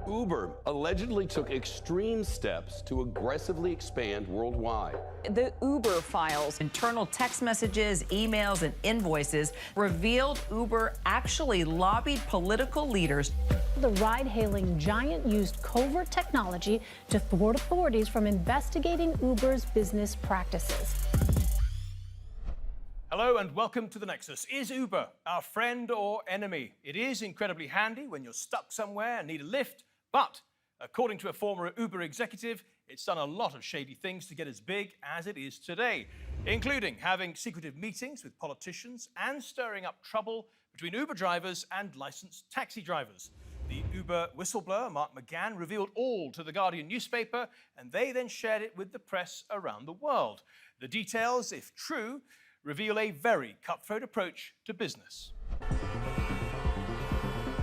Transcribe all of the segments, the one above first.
Uber allegedly took extreme steps to aggressively expand worldwide. The Uber files, internal text messages, emails, and invoices revealed Uber actually lobbied political leaders. The ride-hailing giant used covert technology to thwart authorities from investigating Uber's business practices. Hello and welcome to the Nexus. Is Uber our friend or enemy? It is incredibly handy when you're stuck somewhere and need a lift, but according to a former Uber executive, it's done a lot of shady things to get as big as it is today, including having secretive meetings with politicians and stirring up trouble between Uber drivers and licensed taxi drivers. The Uber whistleblower, Mark Macgann, revealed all to the Guardian newspaper, and they then shared it with the press around the world. The details, if true, reveal a very cutthroat approach to business.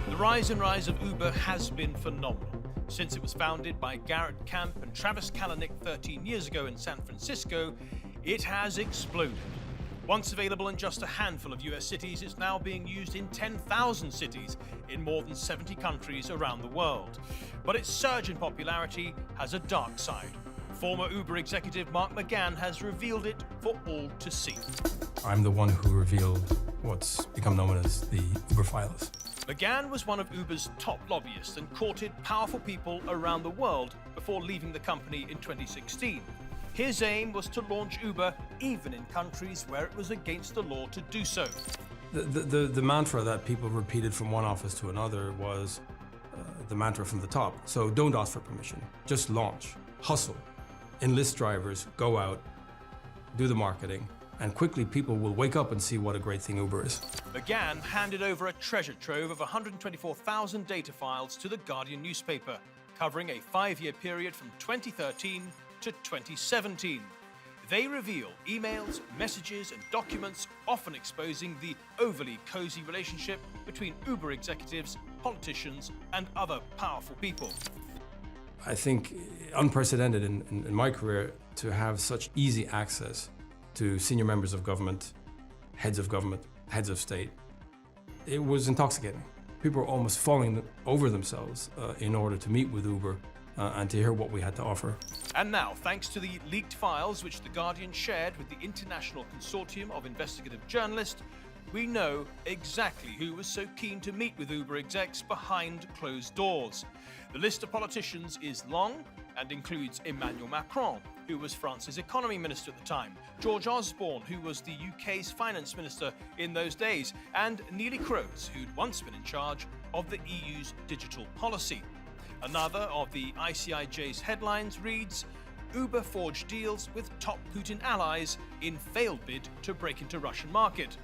The rise of Uber has been phenomenal. Since it was founded by Garrett Camp and Travis Kalanick 13 years ago in San Francisco, it has exploded. Once available in just a handful of US cities, it's now being used in 10,000 cities in more than 70 countries around the world. But its surge in popularity has a dark side. Former Uber executive Mark Macgann has revealed it for all to see. I'm the one who revealed what's become known as the Uber files. Macgann was one of Uber's top lobbyists and courted powerful people around the world before leaving the company in 2016. His aim was to launch Uber even in countries where it was against the law to do so. The mantra that people repeated from one office to another was the mantra from the top. So don't ask for permission, just launch, hustle, enlist drivers, go out, do the marketing, and quickly people will wake up and see what a great thing Uber is. Macgann handed over a treasure trove of 124,000 data files to the Guardian newspaper, covering a 5-year period from 2013 to 2017. They reveal emails, messages, and documents, often exposing the overly cozy relationship between Uber executives, politicians, and other powerful people. I think unprecedented in my career to have such easy access to senior members of government, heads of state. It was intoxicating. People were almost falling over themselves in order to meet with Uber and to hear what we had to offer. And now, thanks to the leaked files which The Guardian shared with the International Consortium of Investigative Journalists, we know exactly who was so keen to meet with Uber execs behind closed doors. The list of politicians is long and includes Emmanuel Macron, who was France's economy minister at the time, George Osborne, who was the UK's finance minister in those days, and Neelie Kroes, who'd once been in charge of the EU's digital policy. Another of the ICIJ's headlines reads, Uber forged deals with top Putin allies in failed bid to break into Russian market.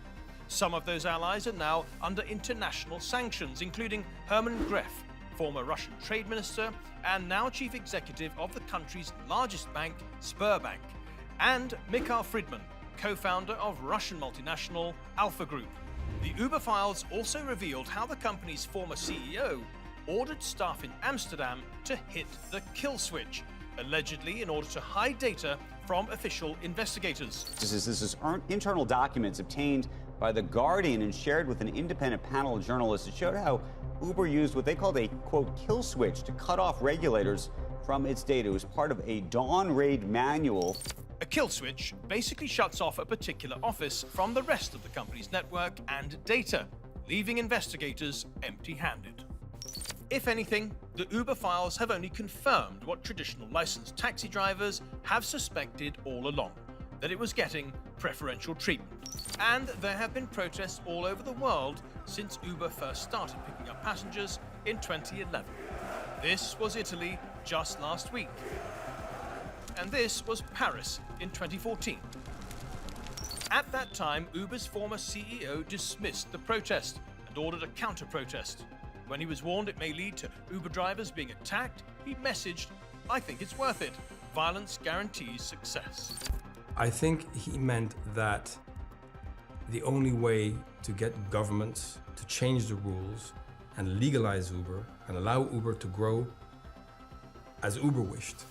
Some of those allies are now under international sanctions, including Herman Greff, former Russian trade minister and now chief executive of the country's largest bank, Sberbank, and Mikhail Fridman, co-founder of Russian multinational Alpha Group. The Uber files also revealed how the company's former CEO ordered staff in Amsterdam to hit the kill switch, allegedly in order to hide data from official investigators. This is internal documents obtained by The Guardian and shared with an independent panel of journalists. It showed how Uber used what they called a, quote, kill switch to cut off regulators from its data. It was part of a dawn raid manual. A kill switch basically shuts off a particular office from the rest of the company's network and data, leaving investigators empty-handed. If anything, the Uber files have only confirmed what traditional licensed taxi drivers have suspected all along, that it was getting preferential treatment. And there have been protests all over the world since Uber first started picking up passengers in 2011. This was Italy just last week. And this was Paris in 2014. At that time, Uber's former CEO dismissed the protest and ordered a counter-protest. When he was warned it may lead to Uber drivers being attacked, he messaged, "I think it's worth it. Violence guarantees success." I think he meant that the only way to get governments to change the rules and legalize Uber and allow Uber to grow as Uber wished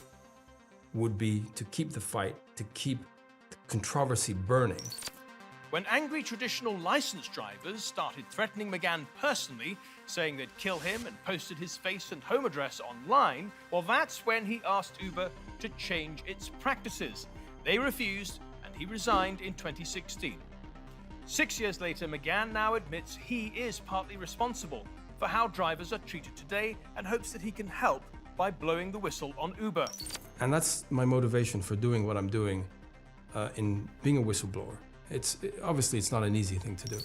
would be to keep the fight, to keep the controversy burning. When angry traditional licensed drivers started threatening Macgann personally, saying they'd kill him and posted his face and home address online, well, that's when he asked Uber to change its practices. They refused, and he resigned in 2016. 6 years later, Macgann now admits he is partly responsible for how drivers are treated today and hopes that he can help by blowing the whistle on Uber. And that's my motivation for doing what I'm doing in being a whistleblower. Obviously, it's not an easy thing to do.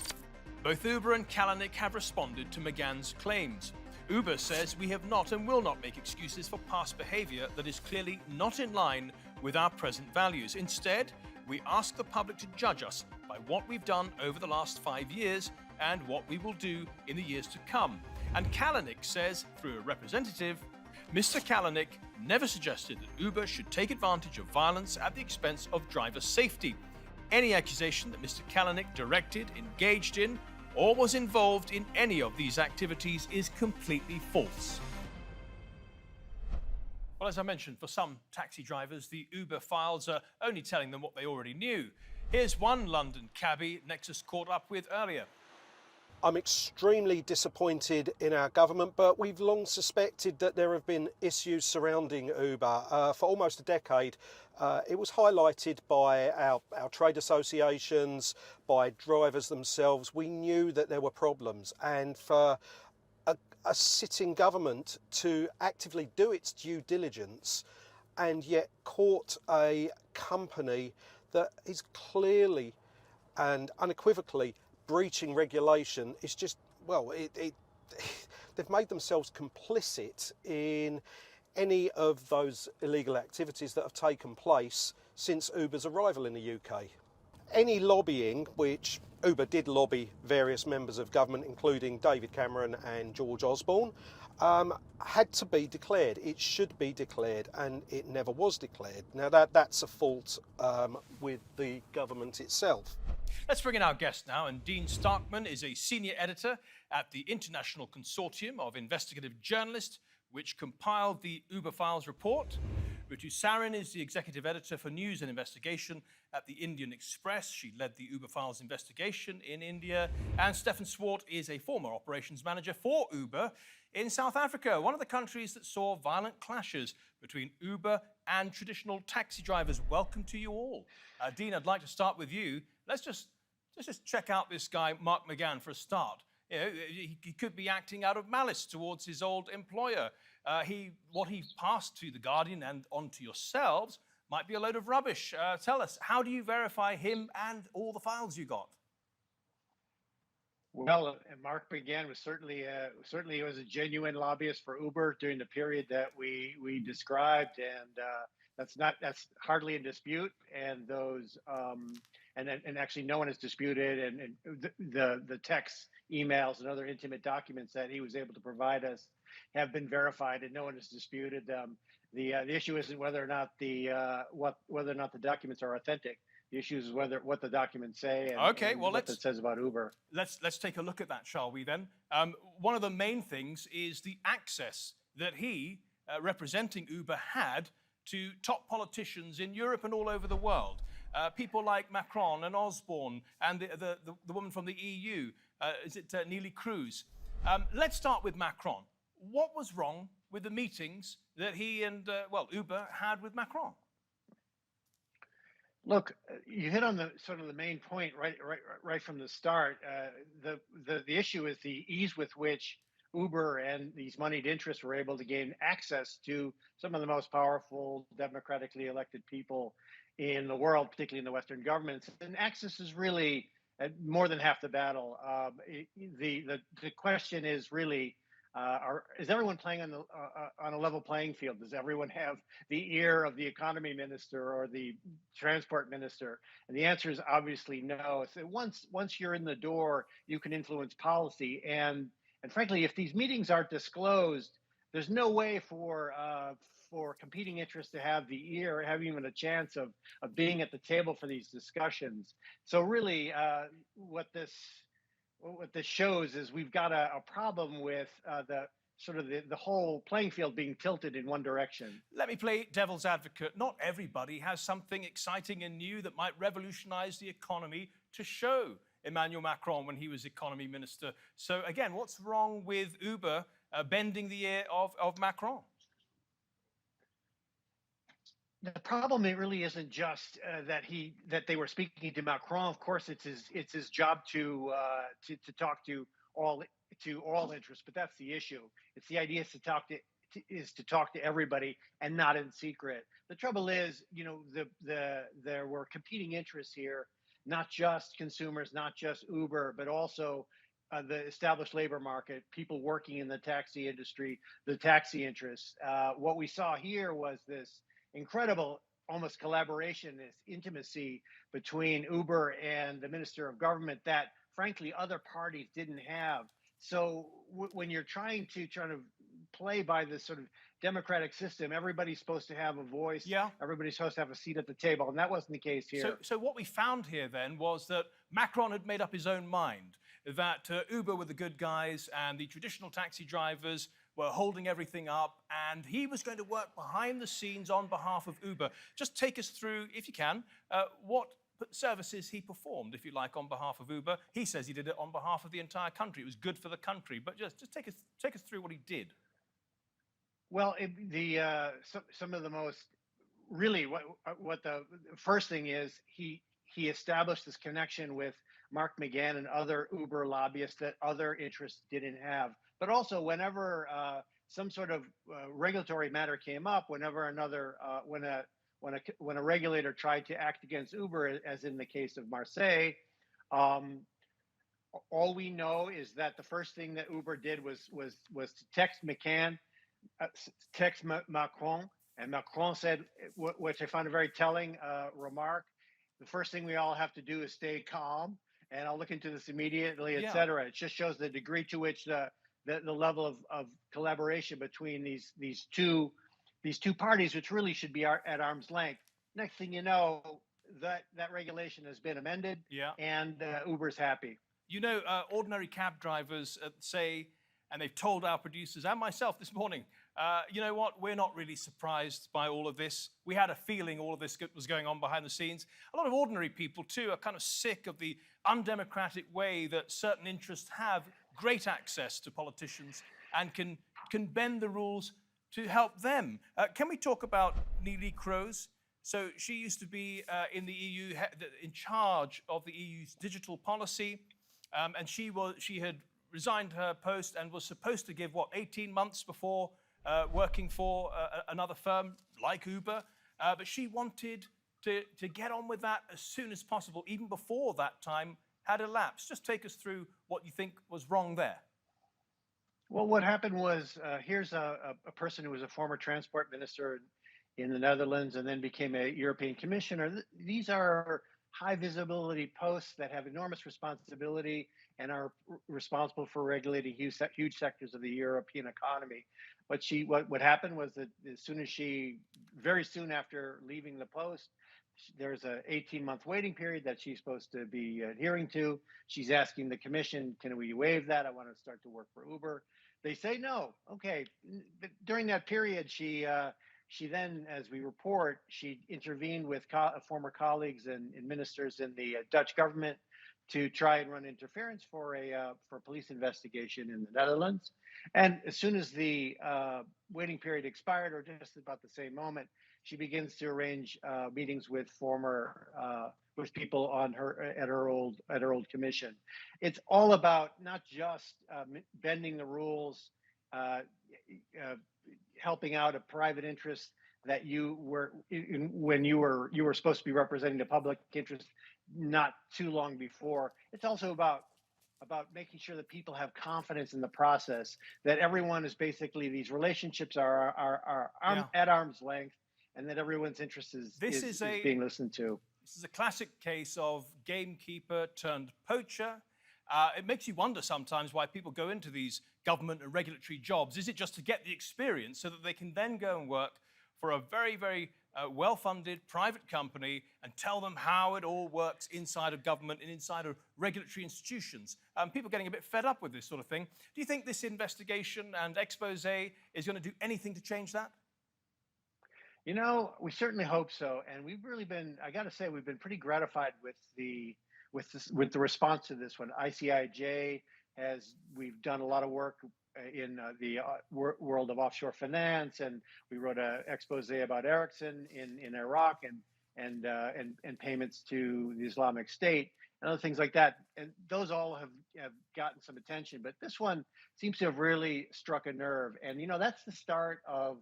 Both Uber and Kalanick have responded to Macgann's claims. Uber says we have not and will not make excuses for past behavior that is clearly not in line with our present values. Instead, we ask the public to judge us by what we've done over the last 5 years and what we will do in the years to come. And Kalanick says, through a representative, Mr. Kalanick never suggested that Uber should take advantage of violence at the expense of driver safety. Any accusation that Mr. Kalanick directed, engaged in, or was involved in any of these activities is completely false. Well, as I mentioned, for some taxi drivers, the Uber files are only telling them what they already knew. Here's one London cabbie Nexus caught up with earlier. I'm extremely disappointed in our government, but we've long suspected that there have been issues surrounding Uber. For almost a decade, it was highlighted by our trade associations, by drivers themselves. We knew that there were problems, and for a sitting government to actively do its due diligence and yet caught a company that is clearly and unequivocally breaching regulation is just, well, they've made themselves complicit in any of those illegal activities that have taken place since Uber's arrival in the UK. Any lobbying, which Uber did lobby various members of government, including David Cameron and George Osborne, had to be declared. It should be declared, and it never was declared. Now that's a fault with the government itself. Let's bring in our guest now, and Dean Starkman is a senior editor at the International Consortium of Investigative Journalists, which compiled the Uber Files report. Ritu Sarin is the executive editor for news and investigation at the Indian Express. She led the Uber Files investigation in India. And Stephan Swart is a former operations manager for Uber in South Africa, one of the countries that saw violent clashes between Uber and traditional taxi drivers. Welcome to you all. Dean, I'd like to start with you. Let's just check out this guy, Mark Macgann, for a start. You know, he could be acting out of malice towards his old employer. What he passed to The Guardian and on to yourselves might be a load of rubbish. Tell us, how do you verify him and all the files you got? Well, Mark Macgann was certainly was a genuine lobbyist for Uber during the period that we described, and that's hardly in dispute. And those and actually no one has disputed, and the texts, emails, and other intimate documents that he was able to provide us have been verified, and no one has disputed them. The issue isn't whether or not whether or not the documents are authentic. The issue is what the documents say and what it says about Uber. Let's take a look at that, shall we then? One of the main things is the access that he, representing Uber, had to top politicians in Europe and all over the world. People like Macron and Osborne and the woman from the EU, is it Neelie Kroes? Let's start with Macron. What was wrong with the meetings that he and, Uber had with Macron? Look, you hit on the main point right from the start. The issue is the ease with which Uber and these moneyed interests were able to gain access to some of the most powerful democratically elected people in the world, particularly in the Western governments. And access is really more than half the battle. The question is really, is everyone playing on a level playing field? Does everyone have the ear of the economy minister or the transport minister? And the answer is obviously no. So once you're in the door, you can influence policy. And frankly, if these meetings aren't disclosed, there's no way for competing interests to have the ear, have even a chance of being at the table for these discussions. So really, what this shows is we've got a problem with the whole playing field being tilted in one direction. Let me play devil's advocate. Not everybody has something exciting and new that might revolutionize the economy to show Emmanuel Macron when he was economy minister. So again, what's wrong with Uber bending the ear of Macron? The problem, it really isn't just that they were speaking to Macron. Of course, it's his job to talk to all interests, but that's the issue. It's the idea is to talk to everybody and not in secret. The trouble is, there were competing interests here, not just consumers, not just Uber, but also the established labor market, people working in the taxi industry, the taxi interests. What we saw here was this incredible almost collaboration, this intimacy between Uber and the Minister of Government that, frankly, other parties didn't have. So when you're trying to play by this sort of democratic system, everybody's supposed to have a voice. Yeah. Everybody's supposed to have a seat at the table, and that wasn't the case here. So what we found here then was that Macron had made up his own mind that Uber were the good guys and the traditional taxi drivers were holding everything up, and he was going to work behind the scenes on behalf of Uber. Just take us through, if you can, what services he performed, if you like, on behalf of Uber. He says he did it on behalf of the entire country. It was good for the country. But just take us through what he did. Well, some of the most really what the first thing is, he established this connection with Mark Macgann and other Uber lobbyists that other interests didn't have. But also, whenever some sort of regulatory matter came up, when a regulator tried to act against Uber, as in the case of Marseille, all we know is that the first thing that Uber did was to text Macron, and Macron said, which I found a very telling remark: the first thing we all have to do is stay calm, and I'll look into this immediately, et cetera. It just shows the degree to which the level of collaboration between these two parties, which really should be at arm's length. Next thing you know, that regulation has been amended, and Uber's happy. Ordinary cab drivers say, and they've told our producers and myself this morning, you know what, we're not really surprised by all of this. We had a feeling all of this was going on behind the scenes. A lot of ordinary people, too, are kind of sick of the undemocratic way that certain interests have great access to politicians and can bend the rules to help them. Can we talk about Neelie Kroes? So she used to be in the EU, in charge of the EU's digital policy, and she had resigned her post and was supposed to give, 18 months before working for another firm like Uber, but she wanted to get on with that as soon as possible, even before that time had elapsed. Just take us through what you think was wrong there. Well, what happened was, here's a person who was a former transport minister in the Netherlands and then became a European commissioner. These are high visibility posts that have enormous responsibility and are responsible for regulating huge sectors of the European economy. What happened was that very soon after leaving the post, there's an 18-month waiting period that she's supposed to be adhering to. She's asking the commission, can we waive that? I want to start to work for Uber. They say no. Okay. But during that period, she then, as we report, she intervened with former colleagues and ministers in the Dutch government to try and run interference for a police investigation in the Netherlands. And as soon as the waiting period expired, or just about the same moment, she begins to arrange meetings with with people at her old commission. It's all about not just bending the rules, helping out a private interest that when you were supposed to be representing the public interest not too long before. It's also about making sure that people have confidence in the process, that everyone is basically, these relationships are at arm's length, and that everyone's interest is being listened to. This is a classic case of gamekeeper turned poacher. It makes you wonder sometimes why people go into these government and regulatory jobs. Is it just to get the experience so that they can then go and work for a very, very well-funded private company and tell them how it all works inside of government and inside of regulatory institutions? People are getting a bit fed up with this sort of thing. Do you think this investigation and expose is going to do anything to change that? We certainly hope so. And we've really been, I got to say, we've been pretty gratified with with the response to this one. ICIJ we've done a lot of work in the world of offshore finance, and we wrote an expose about Ericsson in Iraq and payments to the Islamic State and other things like that. And those all have gotten some attention, but this one seems to have really struck a nerve. And that's the start of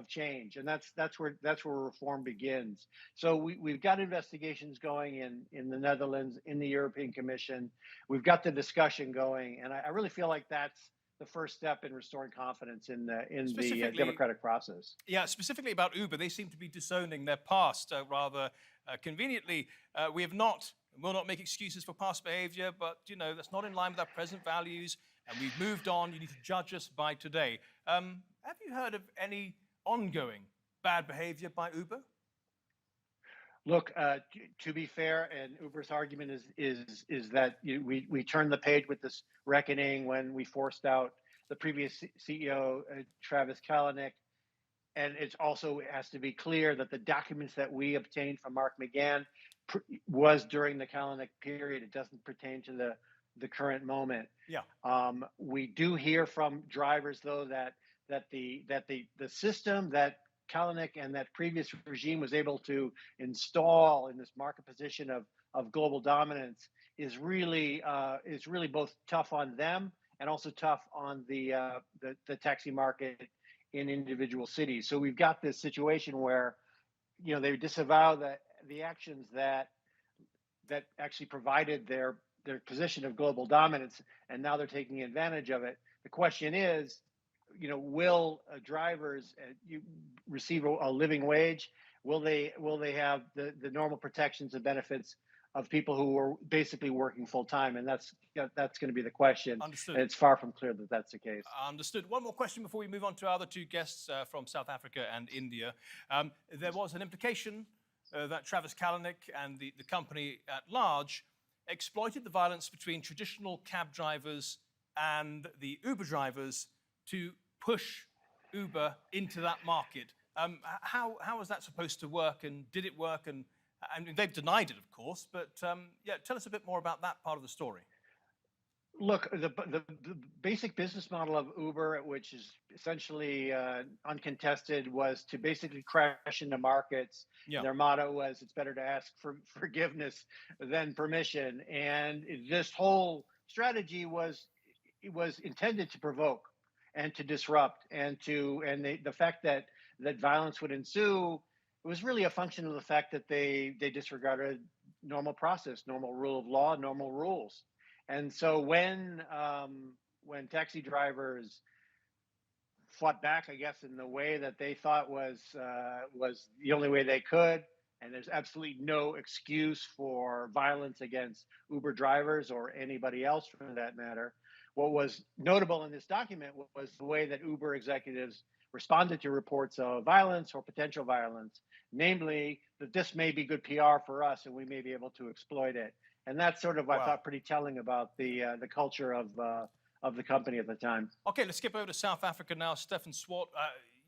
change, and that's where reform begins. So we've got investigations going in the Netherlands, in the European Commission. We've got the discussion going, and I really feel like that's the first step in restoring confidence in the democratic process. Yeah, specifically about Uber, they seem to be disowning their past rather conveniently. We will not make excuses for past behavior, but that's not in line with our present values, and we've moved on. You need to judge us by today. Have you heard of any ongoing bad behavior by Uber? Look, to be fair, and Uber's argument is that we turned the page with this reckoning when we forced out the previous CEO, Travis Kalanick. And it also has to be clear that the documents that we obtained from Mark Macgann was during the Kalanick period. It doesn't pertain to the current moment. Yeah. We do hear from drivers, though, that the system that Kalanick and that previous regime was able to install in this market position of global dominance is really both tough on them and also tough on the taxi market in individual cities. So we've got this situation where they disavow the actions that actually provided their position of global dominance, and now they're taking advantage of it. The question is, will drivers receive a living wage? Will they have the normal protections and benefits of people who are basically working full time? And that's going to be the question. Understood. And it's far from clear that that's the case. Understood. One more question before we move on to our other two guests from South Africa and India. There was an implication that Travis Kalanick and the company at large exploited the violence between traditional cab drivers and the Uber drivers to push Uber into that market. How was that supposed to work, and did it work? And they've denied it, of course, but tell us a bit more about that part of the story. Look, the basic business model of Uber, which is essentially uncontested, was to basically crash into markets. Yeah. Their motto was, it's better to ask for forgiveness than permission. And this whole strategy was intended to provoke and to disrupt, and the fact that violence would ensue, it was really a function of the fact that they disregarded normal process, normal rule of law, normal rules. And so when taxi drivers fought back, I guess, in the way that they thought was the only way they could, and there's absolutely no excuse for violence against Uber drivers or anybody else for that matter. What was notable in this document was the way that Uber executives responded to reports of violence or potential violence, namely that this may be good PR for us and we may be able to exploit it. And that's sort of, I thought, pretty telling about the culture of the company at the time. Okay, let's skip over to South Africa now. Stephan Swart,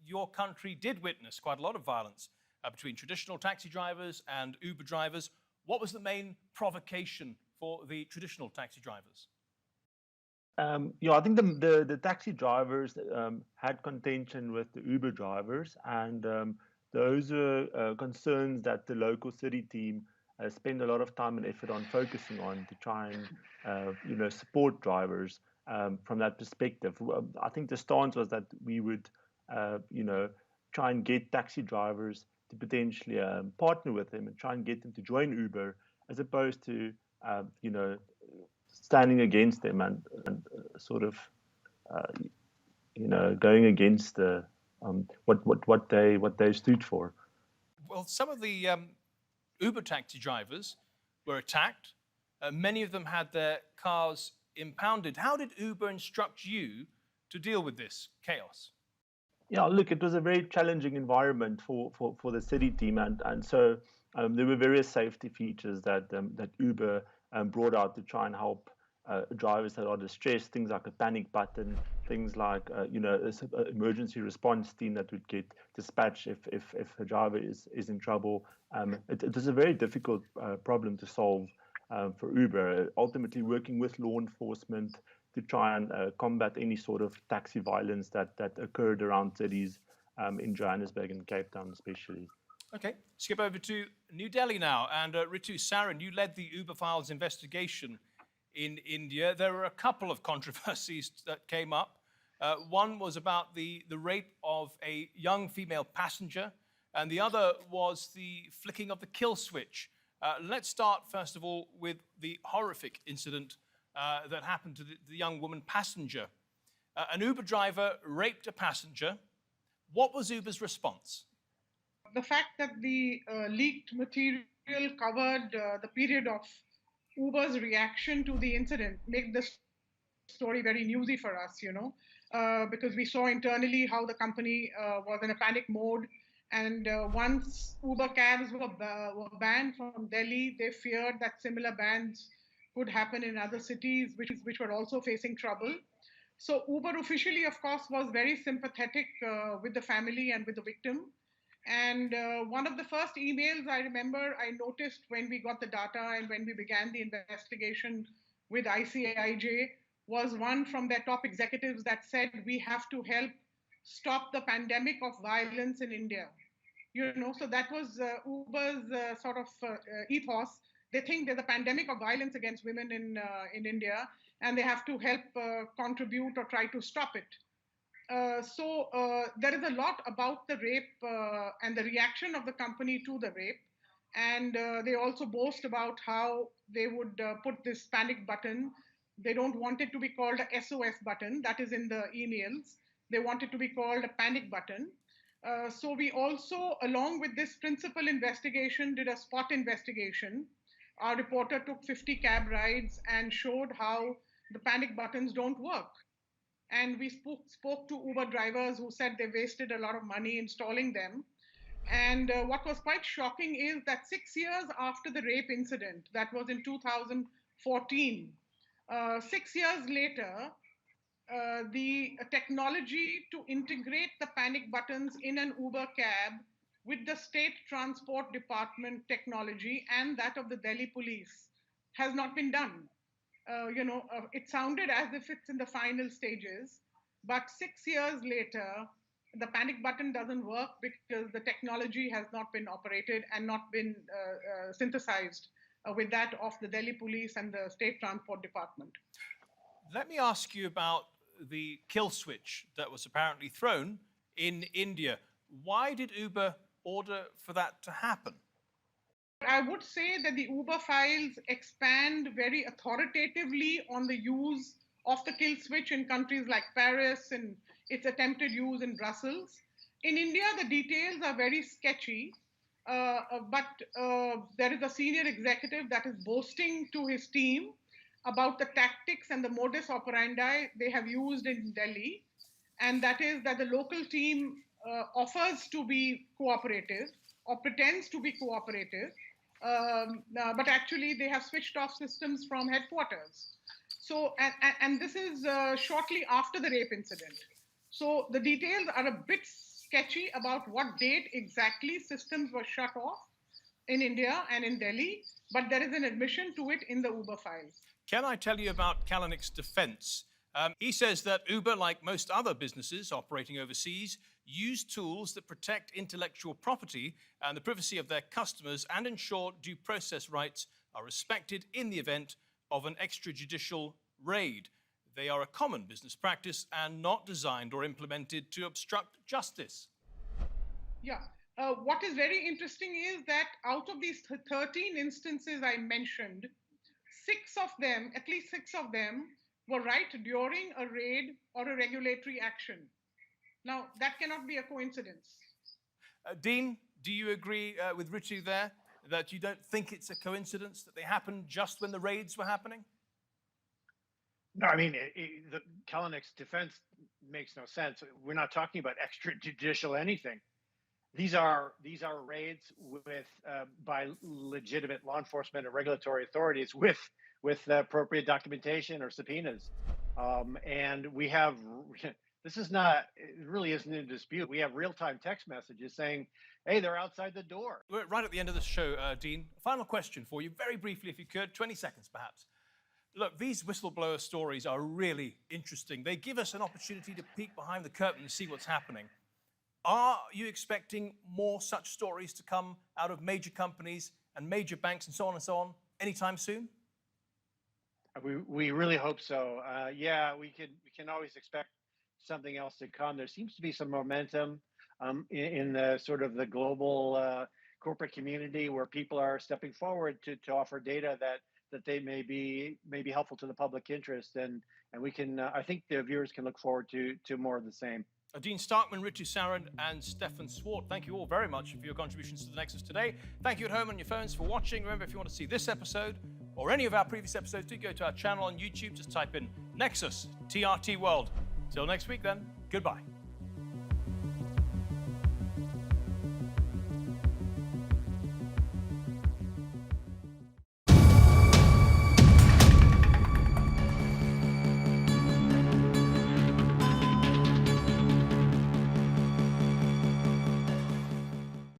your country did witness quite a lot of violence between traditional taxi drivers and Uber drivers. What was the main provocation for the traditional taxi drivers? I think the taxi drivers had contention with the Uber drivers, and those were concerns that the local city team spend a lot of time and effort on focusing on to try and support drivers from that perspective. I think the stance was that we would try and get taxi drivers to potentially partner with them and try and get them to join Uber, as opposed to standing against them and sort of going against the what they stood for. Well, some of the Uber taxi drivers were attacked. Many of them had their cars impounded. How did Uber instruct you to deal with this chaos? Yeah, look, it was a very challenging environment for the city team, and so there were various safety features that Uber brought out to try and help drivers that are distressed, things like a panic button, things like an emergency response team that would get dispatched if a driver is in trouble. It was a very difficult problem to solve, for Uber, ultimately working with law enforcement to try and combat any sort of taxi violence that occurred around cities in Johannesburg and Cape Town especially. Okay, skip over to New Delhi now. And Ritu Sarin, you led the Uber Files investigation in India. There were a couple of controversies that came up. One was about the rape of a young female passenger, and the other was the flicking of the kill switch. Let's start, first of all, with the horrific incident that happened to the young woman passenger. An Uber driver raped a passenger. What was Uber's response? The fact that the leaked material covered the period of Uber's reaction to the incident made the story very newsy for us, because we saw internally how the company was in a panic mode. And once Uber cabs were banned from Delhi, they feared that similar bans could happen in other cities, which were also facing trouble. So Uber officially, of course, was very sympathetic with the family and with the victim. And one of the first emails I remember I noticed when we got the data and when we began the investigation with ICIJ was one from their top executives that said, we have to help stop the pandemic of violence in India. So that was Uber's sort of ethos. They think there's a pandemic of violence against women in India, and they have to help contribute or try to stop it. So there is a lot about the rape and the reaction of the company to the rape. And they also boast about how they would put this panic button. They don't want it to be called a SOS button. That is in the emails. They want it to be called a panic button. So we also, along with this principal investigation, did a spot investigation. Our reporter took 50 cab rides and showed how the panic buttons don't work. And we spoke to Uber drivers who said they wasted a lot of money installing them. And what was quite shocking is that 6 years after the rape incident, that was in 2014, 6 years later, the technology to integrate the panic buttons in an Uber cab with the State Transport Department technology and that of the Delhi police has not been done. It sounded as if it's in the final stages, but 6 years later, the panic button doesn't work because the technology has not been operated and not been synthesized with that of the Delhi police and the State Transport Department. Let me ask you about the kill switch that was apparently thrown in India. Why did Uber order for that to happen? I would say that the Uber files expand very authoritatively on the use of the kill switch in countries like Paris and its attempted use in Brussels. In India, the details are very sketchy, but there is a senior executive that is boasting to his team about the tactics and the modus operandi they have used in Delhi, and that is that the local team offers to be cooperative or pretends to be cooperative, but actually they have switched off systems from headquarters. So, and this is shortly after the rape incident. So the details are a bit sketchy about what date exactly systems were shut off in India and in Delhi, but there is an admission to it in the Uber files. Can I tell you about Kalanick's defense? He says that Uber, like most other businesses operating overseas, use tools that protect intellectual property and the privacy of their customers and ensure due process rights are respected in the event of an extrajudicial raid. They are a common business practice and not designed or implemented to obstruct justice. Yeah. What is very interesting is that out of these 13 instances I mentioned, at least six of them, were right during a raid or a regulatory action. Now, that cannot be a coincidence. Dean, do you agree with Ritu there, that you don't think it's a coincidence that they happened just when the raids were happening? No, I mean, the Kalanick's defense makes no sense. We're not talking about extrajudicial anything. These are raids with by legitimate law enforcement and regulatory authorities with appropriate documentation or subpoenas, and we have this is not, it really isn't in dispute. We have real-time text messages saying, hey, they're outside the door. We're right at the end of the show, Dean. Final question for you, very briefly, if you could, 20 seconds perhaps. Look, these whistleblower stories are really interesting. They give us an opportunity to peek behind the curtain and see what's happening. Are you expecting more such stories to come out of major companies and major banks and so on anytime soon? We really hope so. Yeah, we can always expect something else to come. There seems to be some momentum in the sort of the global corporate community where people are stepping forward to offer data that they may be helpful to the public interest, and we can I think the viewers can look forward to more of the same. Dean Starkman, Ritu Sarin, and Stephan Swart, thank you all very much for your contributions to the Nexus today. Thank you at home on your phones for watching. Remember, if you want to see this episode or any of our previous episodes, do go to our channel on YouTube. Just type in Nexus TRT World. Till next week then, goodbye.